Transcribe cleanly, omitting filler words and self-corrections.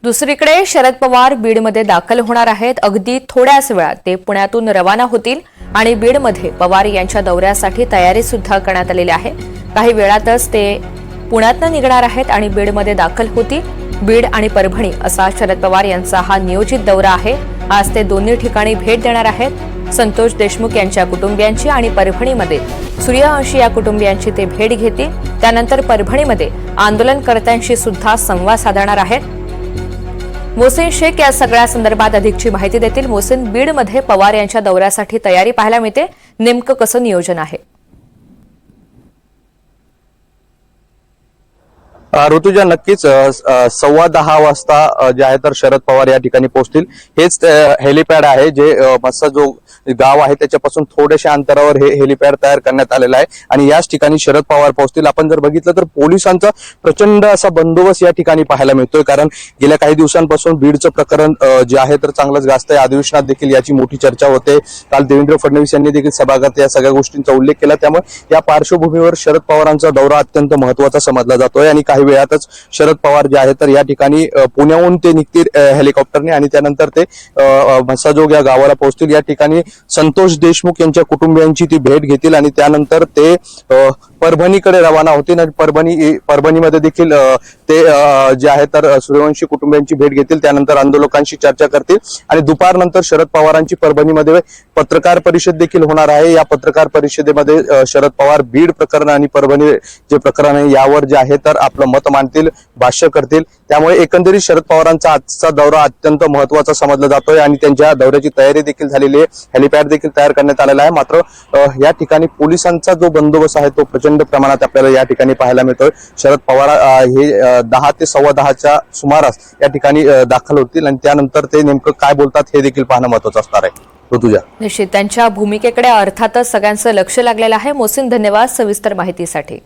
दुसरीकडे शरद पवार बीडमध्ये दाखल होणार आहेत। अगदी थोड्याच वेळात ते पुण्यातून रवाना होतील आणि बीडमध्ये पवार यांच्या दौऱ्यासाठी तयारी सुद्धा करण्यात आलेली आहे। काही वेळातच ते पुण्यातून निघणार आहेत आणि बीडमध्ये दाखल होतील। बीड आणि परभणी असा शरद पवार यांचा हा नियोजित दौरा आहे। आज ते दोन्ही ठिकाणी भेट देणार आहेत। संतोष देशमुख यांच्या कुटुंबियांची आणि परभणीमध्ये सूर्यवंशी या कुटुंबियांची ते भेट घेतील। त्यानंतर परभणीमध्ये आंदोलनकर्त्यांशी सुद्धा संवाद साधणार आहेत। मोहसिन शेख या सगळ्या संदर्भात अधिकची माहिती देतील। मोहसिन, बीडमध्ये पवार यांच्या दौऱ्यासाठी तयारी पाहायला मिळते, नेमकं कसं नियोजन आहे? ऋतुजा, नक्कीच 10:15 वाजता जे आहे तर शरद पवार या ठिकाणी पोहोचतील। हेच हेलिपॅड आहे जे मस्सा जो गाव आहे त्याच्यापासून थोड्याशा अंतरावर हे हेलिपॅड तयार करण्यात आलेलं आहे आणि याच ठिकाणी शरद पवार पोहोचतील। आपण जर बघितलं तर पोलिसांचा प्रचंड असा बंदोबस्त या ठिकाणी पाहायला मिळतोय, कारण गेल्या काही दिवसांपासून बीडचं प्रकरण जे आहे तर चांगलंच गाजतंय। अधिवेशनात देखील याची मोठी चर्चा होते। काल देवेंद्र फडणवीस यांनी देखील सभागृहात या सगळ्या गोष्टींचा उल्लेख केला। त्यामुळे या पार्श्वभूमीवर शरद पवारांचा दौरा अत्यंत महत्त्वाचा समजला जातोय आणि काही वेळातच शरद पवार जे आहे तर या ठिकाणी पुण्याहून ते निघतील हेलिकॉप्टरने आणि त्यानंतर ते म्हसाजोग या गावाला पोहोचतील। या ठिकाणी संतोष देशमुख यांच्या कुटुंबियांची ती भेट घेतील आणि त्यानंतर ते परभणीकडे रवाना होतील आणि परभणीमध्ये देखील ते जे आहे तर सूर्यवंशी कुटुंबियांची भेट घेतील। त्यानंतर आंदोलकांशी चर्चा करतील आणि दुपारनंतर शरद पवारांची परभणीमध्ये पत्रकार परिषद देखील होणार आहे। या पत्रकार परिषदेमध्ये शरद पवार बीड प्रकरण आणि परभणी जे प्रकरण आहे यावर जे आहे तर आपलं मत मांडतील, भाष्य करतील। त्यामुळे एकंदरीत शरद पवारांचा आजचा दौरा अत्यंत महत्त्वाचा समजला जातोय आणि त्यांच्या दौऱ्याची तयारी देखील झालेली आहे। हेलिपॅड देखील तयार करण्यात आलेला आहे। मात्र या ठिकाणी पोलिसांचा जो बंदोबस्त आहे तो प्रचंड प्रमाणात आपल्याला या ठिकाणी पाहायला मिळतोय। शरद पवार हे 10 ते 10:15च्या सुमारास या ठिकाणी दाखल होतील आणि त्यानंतर ते नेमकं काय बोलतात हे देखील पाहणं महत्त्वाचं असणार आहे। ऋतुजा, निश्चित त्यांच्या भूमिकेकडे अर्थातच सगळ्यांचं लक्ष लागलेलं आहे। मोहसिन, धन्यवाद सविस्तर माहितीसाठी।